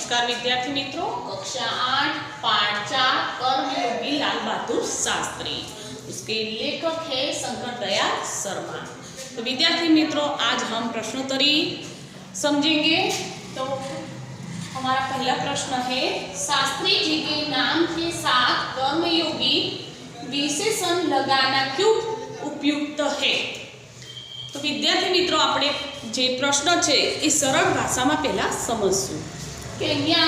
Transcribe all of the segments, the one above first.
नमस्कार विद्यार्थी मित्रों, कक्षा 8 पाठ 4 कर्मयोगी लाल बहादुर शास्त्री, उसके लेखक है शंकर दयाल शर्मा। तो विद्यार्थी मित्रों, आज हम प्रश्नोत्तरी समझेंगे। तो हमारा पहला प्रश्न है, शास्त्री जी के नाम के साथ कर्मयोगी विशेषण लगाना क्यों उपयुक्त है? तो विद्यार्थी मित्रों, આપણે જે પ્રશ્ન છે એ સરળ ભાષામાં પહેલા સમજશું કે અહીંયા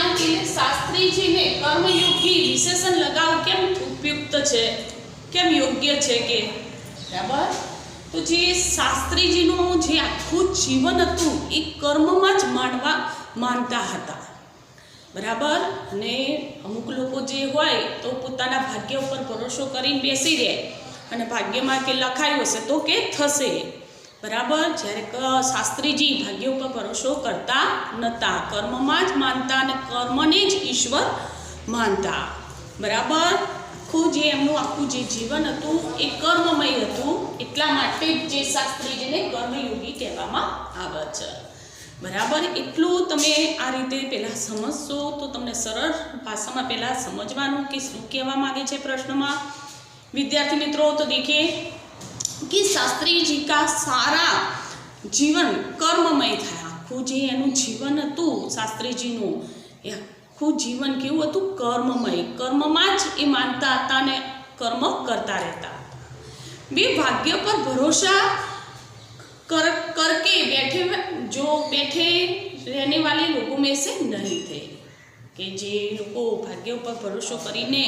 શાસ્ત્રીજીને કર્મયોગી વિશેષણ લગાવવું કેમ ઉપયુક્ત છે, કેમ યોગ્ય છે કે બરાબર। તો જે શાસ્ત્રીજીનું જે આખું જીવન હતું એ કર્મમાં જ માનતા હતા બરાબર। અને અમુક લોકો જે હોય તો પોતાના ભાગ્ય ઉપર ભરોસો કરીને બેસી રહે અને ભાગ્યમાં કે લખાયું હશે તો કે થશે बराबर। જ્યારે શાસ્ત્રીજી ભાગ્ય ઉપર ભરોસો કરતા નહોતા, કર્મમાં જ માનતા અને કર્મને જ ઈશ્વર માનતા બરાબર। આખું જે એમનું આખું જે જીવન હતું એ કર્મમય હતું, એટલા માટે જે શાસ્ત્રીજીને કર્મયોગી કહેવામાં આવે છે બરાબર। એટલું તમે આ રીતે પહેલાં સમજશો તો તમને સરળ ભાષામાં પહેલાં સમજવાનું કે શું કહેવા માગે છે પ્રશ્નમાં। વિદ્યાર્થી મિત્રો, તો देखिए कि शास्त्री जी का सारा जीवन कर्ममय था। आखू जे एनु जीवन हतुं शास्त्रीजीनुं ए आखू जीवन केवुं हतुं कर्ममय, कर्ममां ज ए मानता हता ने कर्म करता रहता। वे भाग्य पर भरोसा करके बैठे रहने वाले लोगों में से नहीं थे कि जे लोग भाग्य पर भरोसा करीने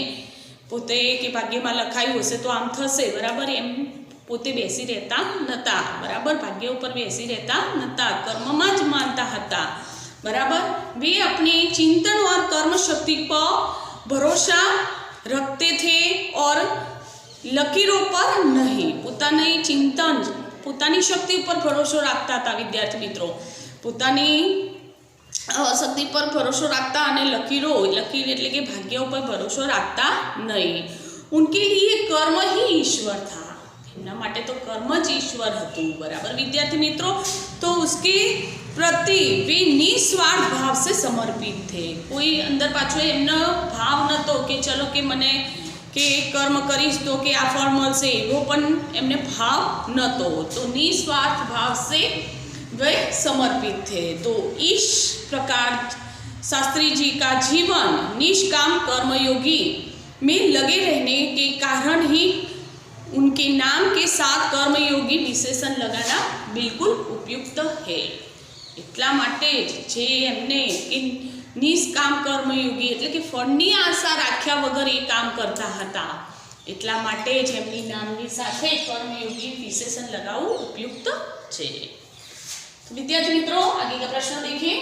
पोते के भाग्य में लखायुं हशे तो आम थशे बराबर, एम पोते बेसी रहता नता बराबर, भाग्य ऊपर बेसी रहता नता, कर्ममां ज मानता हता बराबर। वे अपनी चिंतन और कर्म शक्ति पर भरोसा रखते थे और लकीरों पर नहीं। पोतानी चिंतन पोतानी शक्ति पर भरोसा रखता था विद्यार्थी मित्रों, पोतानी शक्ति पर भरोसा रखता अने लकीर एटले के भाग्य पर भरोसा रखता नहीं। उनके लिए कर्म ही ईश्वर था, एमना माटे तो कर्म ज ईश्वर हतुं बराबर। विद्यार्थी मित्रों, तो उसके प्रति वे निस्वार्थ भाव से समर्पित थे। कोई अंदर पाछो एमनो भाव नतो कि चलो कि मने के कर्म करीश तो कि आ फल मळशे, एवो पण एमने भाव नतो। तो निस्वार्थ भाव से वे समर्पित थे। तो इस प्रकार शास्त्री जी का जीवन निष्काम कर्मयोगी में लगे रहने के कारण ही उनके नाम के साथ कर्मयोगी विशेषण लगाना बिल्कुल उपयुक्त है। એટલા માટે જે એમને નિષ્કામ કર્મયોગી એટલે કે ફળની આશા રાખ્યા વગર એ કામ કરતા હતા, એટલા માટે જ એમની નામની સાથે કર્મયોગી વિશેષણ लगावવું उपयुक्त છે। तो विद्यार्थी मित्रों, आगे का प्रश्न देखिए,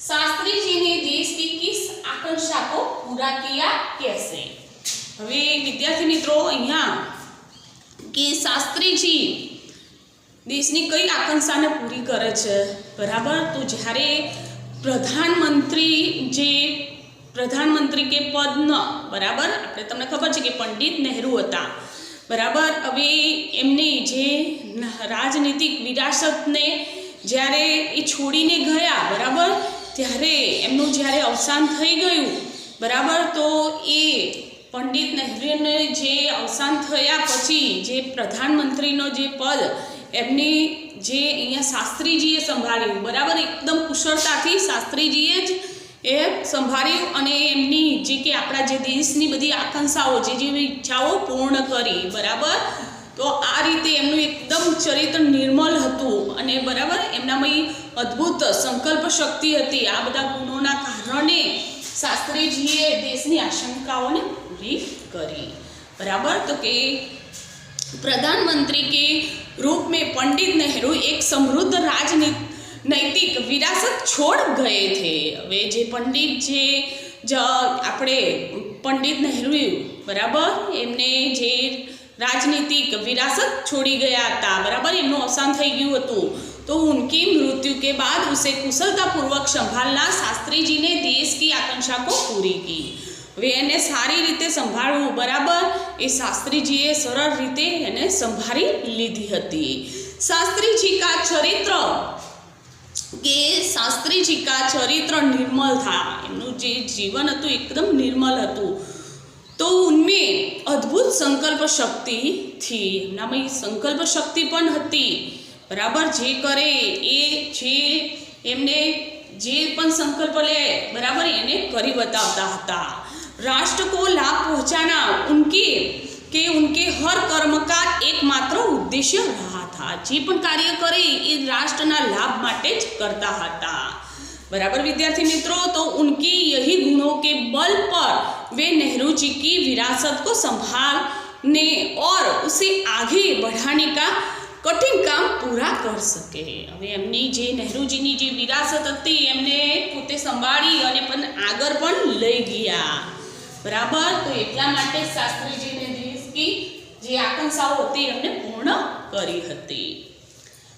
शास्त्री जी ने देश की किस आकांक्षा को पूरा किया कैसे? હવે વિદ્યાર્થી મિત્રો, અહીંયા કે શાસ્ત્રીજી દેશની કઈ આકાંક્ષાને પૂરી કરે છે બરાબર। તો જ્યારે પ્રધાનમંત્રી કે પદનો બરાબર, આપણે તમને ખબર છે કે પંડિત નહેરુ હતા બરાબર। હવે એમની જે રાજનીતિક વિરાસતને જ્યારે એ છોડીને ગયા બરાબર, ત્યારે એમનું જ્યારે અવસાન થઈ ગયું બરાબર, તો એ પંડિત નહેરુને જે અવસાન થયા પછી જે પ્રધાનમંત્રીનો જે પદ એમની જે અહીંયા શાસ્ત્રીજીએ સંભાળ્યું બરાબર, એકદમ કુશળતાથી શાસ્ત્રીજીએ જ એ સંભાળ્યું અને એમની જે કે આપણા જે દેશની બધી આકાંક્ષાઓ જે ઈચ્છાઓ પૂર્ણ કરી બરાબર। તો આ રીતે એમનું એકદમ ચરિત્ર નિર્મલ હતું અને બરાબર, એમનામાં અદ્ભુત સંકલ્પ શક્તિ હતી। આ બધા ગુણોના કારણે શાસ્ત્રીજીએ દેશની આશંકાઓને पूरी करी बराबर। तो कि प्रधानमंत्री के रूप में पंडित नेहरू एक समृद्ध राजनैतिक विरासत छोड़ गए थे। वे जे पंडित जे आपणे पंडित नेहरू बराबर, एमने जे राजनीतिक विरासत छोड़ी गया था बराबर, एमનું અવસાન થઈ ગયું હતું। तो उनकी मृत्यु के बाद उसे कुशलतापूर्वक संभालना शास्त्री जी ने देश की आकांक्षा को पूरी की। वे एने सारी रीते संभाळવું बराबर, ए शास्त्रीजीए सरल रीते एने संभाળી લીધી હતી। शास्त्री जी का चरित्र कि शास्त्री जी का चरित्र निर्मल था, एमનું જે જીવન હતું एकदम निर्मल હતું, तो उनमें अद्भुत संकल्प शक्ति थी, एमनाમાં संकल्प शक्ति पण હતી, बराबर। जे करे ए जे एमने जे पण संकल्प ले, बराबर, एने करी बतावता हता। राष्ट्र को लाभ पहुंचाना उनके हर कर्म का एकमात्र उद्देश्य रहा था। जे पण कार्य करे ये राष्ट्रना लाभ माटे ज करता हता, बराबर विद्यार्थी मित्रों। तो उनकी यही गुणों के बल पर वे नेहरू जी की विरासत को संभालने और उसे आगे बढ़ाने का कठिन काम पूरा कर सके। हवे एमनी जे नेहरूजीनी जे विरासत हती एमने पोते संभाળી અને પણ આગળ પણ લઈ ગયા, बराबर। तो એટલા માટે શાસ્ત્રીજીને દેશ की જે આકાंक्षाओं હતી એમને પૂર્ણ કરી હતી।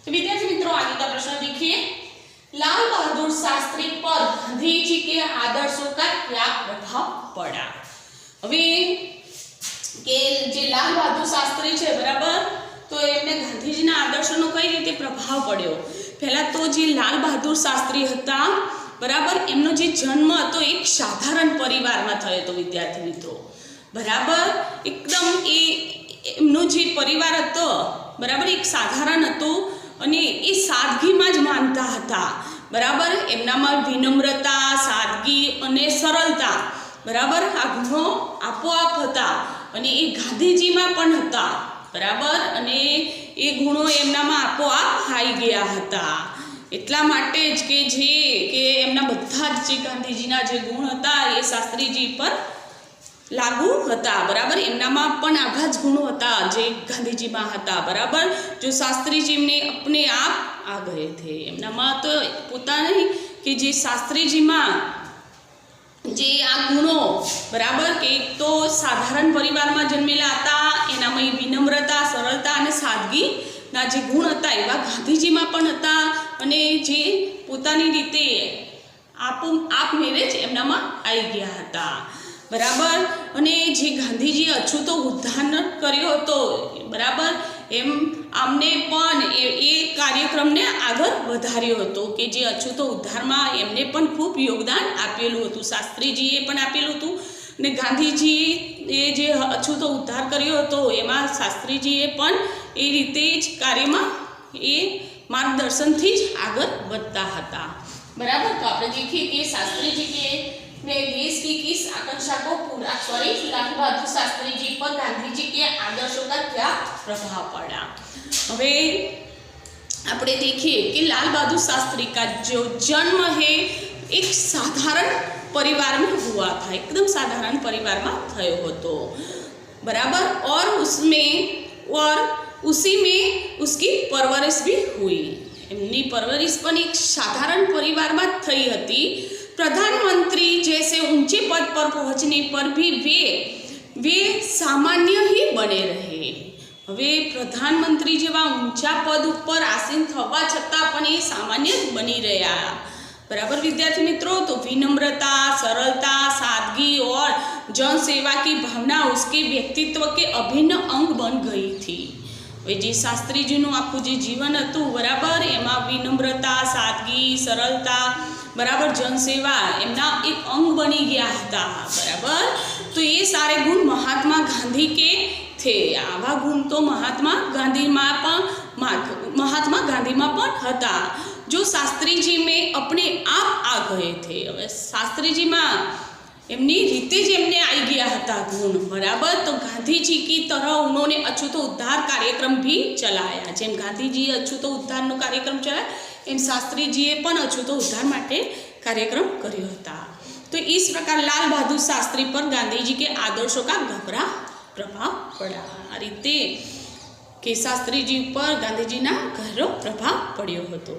तो विद्यार्थी मित्रों, आगे का प्रश्न देखिए। लाल बहादुर शास्त्री पर गांधी जी के आदर्शों का क्या प्रभाव पड़ा? हवे के जे लाल बहादुर शास्त्री छे, बराबर, तो एमने गांधीजीना आदर्शोनो कई रीते प्रभाव पड्यो। पहला तो जे लाल बहादुर शास्त्री हता, बराबर, एमनो जे जन्म हतो एक साधारण परिवारमां थयो तो विद्यार्थी मित्रों, बराबर, एकदम एमनो जे परिवार हतो, बराबर, एक साधारण हतो अने ए सादगीमां ज मानता हता, बराबर। एमनामां विनम्रता, सादगी अने सरलता, बराबर, आ गुणो आपोआप हता अने ए गांधीजीमां पण हता, बराबर, अने ए गुणो एमनामां आपोआप आई गया हता। એટલા માટે જ કે જે કે એમના બધા જ જે ગાંધીજીના જે ગુણ હતા એ શાસ્ત્રીજી પર लागू हता, बराबर। एमनामां पण आवा ज गुणो हता जे गांधीजीमां हता, बराबर। जो शास्त्रीजी ने अपने आप आ गए थे, एमनामां तो पोता नहीं कि जे शास्त्रीजीमां जे आ गुणो, बराबर, के एक तो साधारण परिवारमां जन्मेला हता, एनामां विनम्रता, सरलता अने सादगी ना जे गुण हता एवा गांधीजीमां पण हता अने जे पोतानी रीते आपमेरे ज एमनामां आई गया हता, बराबर। अने जे गांधीजीए अछूतो उद्धार कर्यो हतो, बराबर, एम आमने पण ए कार्यक्रमने आगळ वधार्यो हतो के जे अछूतो उद्धारमां एमने पण खूब योगदान आपेલું હતું, शास्त्रीजीए पण आपेલું હતું ने गांधीजीए जे अछूतो उद्धार कर्यो हतो एमां शास्त्रीजीए पण ए रीते ज कार्यमां ए मार्गदर्शनथी ज आगळ वधता हता, बराबर। तो आपणे देखीए के शास्त्रीजी के ने देश की किस आकांक्षा को पूरा लाल बहादुर शास्त्री जी पर गांधी जी के आदर्शों का क्या प्रभाव पड़ा। हवे आपणे देखिए कि लाल बहादुर शास्त्री का जो जन्म है एक साधारण परिवार में हुआ था, एकदम साधारण परिवार में थयो हतो, बराबर। और उसी में उसकी परवरिश भी हुई, एमनी परवरिश पण एक साधारण परिवार में थई हती। प्रधानमंत्री जैसे ऊंचे पद पर पहुंचने पर भी वे सामान्य ही बने रहे। हवे प्रधानमंत्री जेवा ऊंचा पद पर आसीन थवा छतां पण ए सामान्य बनी रह्या, बराबर विद्यार्थी मित्रों। तो विनम्रता, सरलता, सादगी और जन सेवा की भावना उसके व्यक्तित्व के अभिन्न अंग बन गई थी। जे शास्त्रीजीનું આખું જે જીવન હતું, બરાબર, એમાં વિનમ્રતા, સાદગી, સરળતા, बराबर, जनसेवा एमना एक अंग बनी गया था, बराबर। तो ये सारे गुण महात्मा गांधी के थे। आवा गुण तो महात्मा गांधी में पण हता जो शास्त्री जी में अपने आप आ गए थे। हवे शास्त्री जी में एमनी रीते ज एमने आई गया हता गुण, बराबर। तो गांधी जी की तरह उन्होंने अछूतो उद्धार कार्यक्रम भी चलाया। जेम गांधी जी अछूतो उद्धारनो कार्यक्रम चलाया एम शास्त्रीजीए पण अछूतो उद्धार माटे कार्यक्रम कर्यो हता। तो इस प्रकार लाल बहादुर शास्त्री पर गांधी जी के आदर्शों का गहरा प्रभाव पड़ा। आ रीते के शास्त्री जी पर गांधी जी ना गहरो प्रभाव पड़्यो हतो।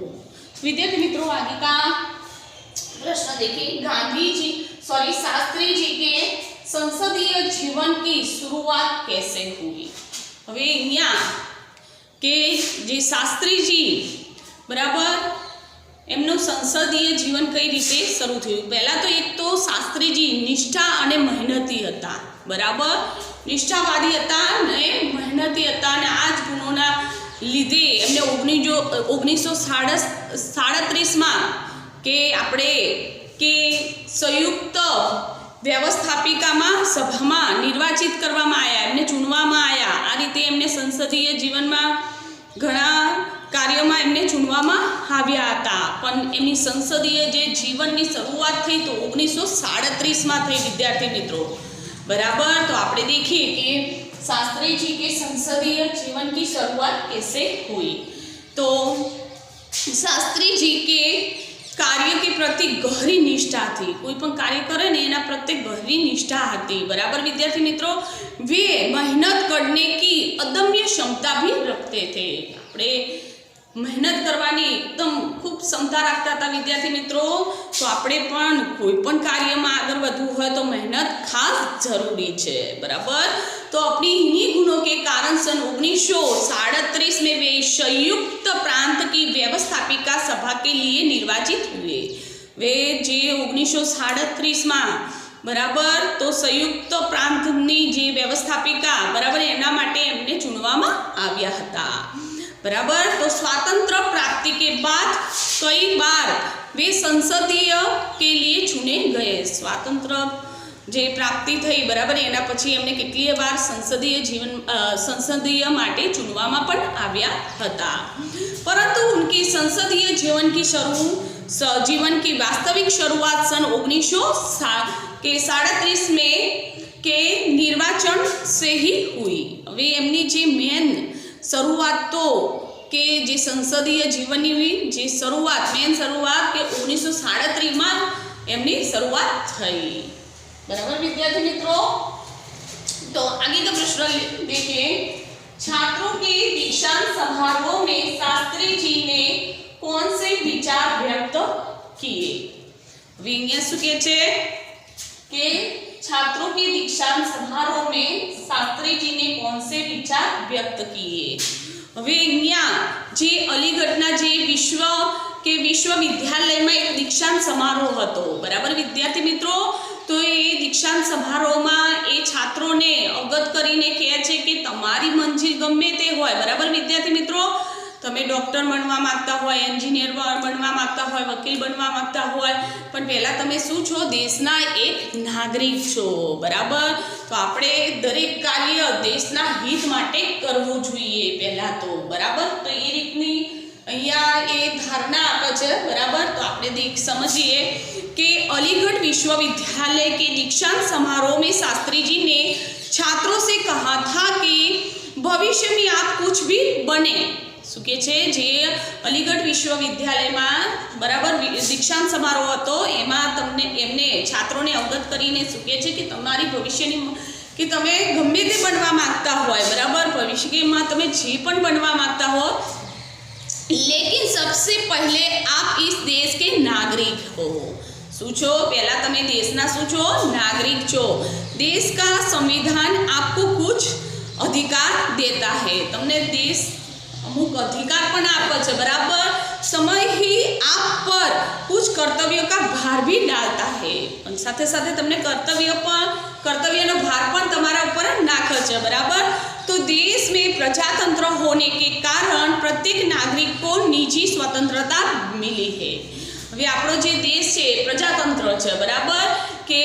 विद्यार्थी मित्रों, आगे का प्रश्न देखिए। शास्त्री जी के संसदीय जीवन की शुरुआत कैसे हुई? हवे अहींया के जे शास्त्री जी, बराबर, एमनो संसदीय जीवन कई रीते शुरू थयुं। पहला तो एक तो शास्त्रीजी निष्ठा अने मेहनती हता, बराबर, निष्ठावादी हता ने मेहनती हता, ने आज गुणोना લીધે એમને 1937 કે આપણે કે સંયુક્ત વ્યવસ્થાપિકામાં સભામાં નિર્વાચિત કરવામાં આવ્યા, એમને ચૂનવામાં આવ્યા. આ રીતે એમને સંસદીય જીવનમાં ઘણા કાર્યોમાં એમને ચૂનવામાં આવ્યા હતા. પણ એમની સંસદીય જે જીવનની શરૂઆત થઈ તો 1937 થઈ વિદ્યાર્થી મિત્રો. बराबर. तो આપણે देखिए कि शास्त्री जी के संसदीय जीवन की शुरुआत कैसे हुई. तो शास्त्री जी के कार्य के प्रति गहरी निष्ठा थी. कोई पण कार्य करे ने एना प्रति गहरी निष्ठा थी. बराबर विद्यार्थी मित्रों. वे मेहनत करने की अदम्य क्षमता भी रखते थे. આપણે મહેનત કરવાની એકદમ ખૂબ ક્ષમતા રાખતા હતા વિદ્યાર્થી મિત્રો. તો આપણે પણ કોઈ પણ કાર્યમાં આગળ વધવું હોય તો મહેનત ખાસ જરૂરી છે. બરાબર. तो अपनी इन्हीं गुणों के कारण सन 1937 में वे संयुक्त प्रांत की व्यवस्थापिका सभा के लिए निर्वाचित हुए. वे जे 1937 बराबर तो संयुक्त प्रांतनी जे व्यवस्थापिका बराबर एना माटे एमने चूनवामां आव्या हता. बराबर. तो स्वातंत्र प्राप्ति के बाद कई बार वे संसदीय के लिए चुने गए. स्वातंत्र जे प्राप्ति थई बराबर एना पछी एमने केटली बार संसदीय माटे चुनवामां पण आव्या हता. परंतु उनकी संसदीय जीवन की वास्तविक शुरुआत सन 1937 में के निर्वाचन से ही हुई. હવે એમની જે મેન શરૂઆત તો કે જે સંસદીય જીવનની જે શરૂઆત મેન શરૂઆત કે 1937 એમની શરૂઆત થઈ. बराबर विद्यार्थी मित्रों. तो आगे का प्रश्न देखिए. छात्रों के दीक्षांत समारोह में शास्त्री जी ने कौन से विचार व्यक्त किए. विज्ञान सुके छे कि छात्रों के दीक्षांत समारोह में शास्त्री जी ने कौन से विचार व्यक्त किए. હવે અહીંયા જે અલીગઢના જે વિશ્વવિદ્યાલયમાં એક દીક્ષાંત સમારોહ હતો. બરાબર વિદ્યાર્થી મિત્રો. તો એ દીક્ષાંત સમારોહમાં એ છાત્રોને અવગત કરીને કહે છે કે તમારી મંજિલ ગમે તે હોય. બરાબર વિદ્યાર્થી મિત્રો. તમે ડૉક્ટર બનવા માંગતા હોય, એન્જિનિયર બનવા માંગતા હોય, વકીલ બનવા માંગતા હોય, પણ પહેલાં તમે શું છો? દેશના એક નાગરિક છો. બરાબર. તો આપણે દરેક કાર્ય દેશના હિત માટે કરવું જોઈએ પહેલાં તો. બરાબર. તો એ રીતની અહીંયા એ ધારણા આપે છે. બરાબર. તો આપણે સમજીએ कि अलीगढ़ विश्वविद्यालय के दीक्षांत समारोह में शास्त्री जी ने छात्रों से कहा था कि भविष्य में आप कुछ भी बने. શું કે છે જે અલીગઢ વિશ્વવિદ્યાલયમાં બરાબર દીક્ષાંત સમારોહ હતો એમાં એમને છાત્રોને અવગત કરીને શું કે છે કે તમારી ભવિષ્યની કે તમે ગમે તે બનવા માંગતા હોય. બરાબર. ભવિષ્યમાં તમે જે પણ બનવા માંગતા હો, लेकिन सबसे पहले आप इस देश के नागरिक हो. શું છો? પહેલા તમે દેશના શું છો? નાગરિક છો. देश का संविधान आपको कुछ अधिकार देता है. તમને દેશ અમુક અધિકાર પણ આપે છે. બરાબર. समय ही आप पर कुछ कर्तव्यों का भार भी डालता है. અને સાથે સાથે તમને કર્તવ્યનો ભાર પણ તમારા ઉપર નાખે છે. બરાબર. तो देश में प्रजातंत्र होने के कारण प्रत्येक नागरिक को निजी स्वतंत्रता मिली है. હવે આપણો જે દેશ છે પ્રજાતંત્ર છે. બરાબર. કે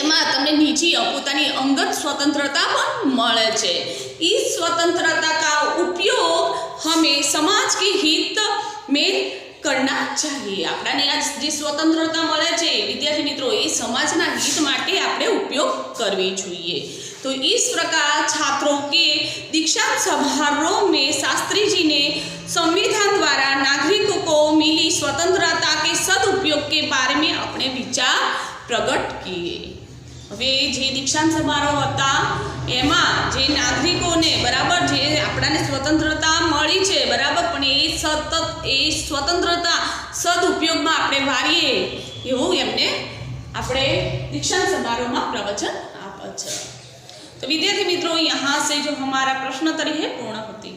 એમાં તમને નિજી પોતાની અંગત સ્વતંત્રતા પણ મળે છે. इस स्वतंत्रता का उपयोग हमें समाज के हित में करना चाहिए. આપણાને આ જે સ્વતંત્રતા મળે છે વિદ્યાર્થી મિત્રો એ સમાજના હિત માટે આપણે ઉપયોગ કરવી જોઈએ. तो इस प्रकार छात्रों के दीक्षांत समारोह में शास्त्री जी ने संविधान द्वारा नागरिकों को मिली स्वतंत्रता के सदुपयोग के बारे में अपने विचार प्रकट किए. હવે જે દીક્ષાંત સમારોહ હતા એમાં જે નાગરિકોને બરાબર જે આપણાને સ્વતંત્રતા મળી છે બરાબર પણ એ સ્વતંત્રતા સદુપયોગમાં આપણે વારીએ એવું એમને આપણે દીક્ષાંત સમારોહમાં પ્રવચન આપે છે. तो विद्यार्थी मित्रों यहाँ से जो हमारा प्रश्नोत्तरी है पूर्ण होती है.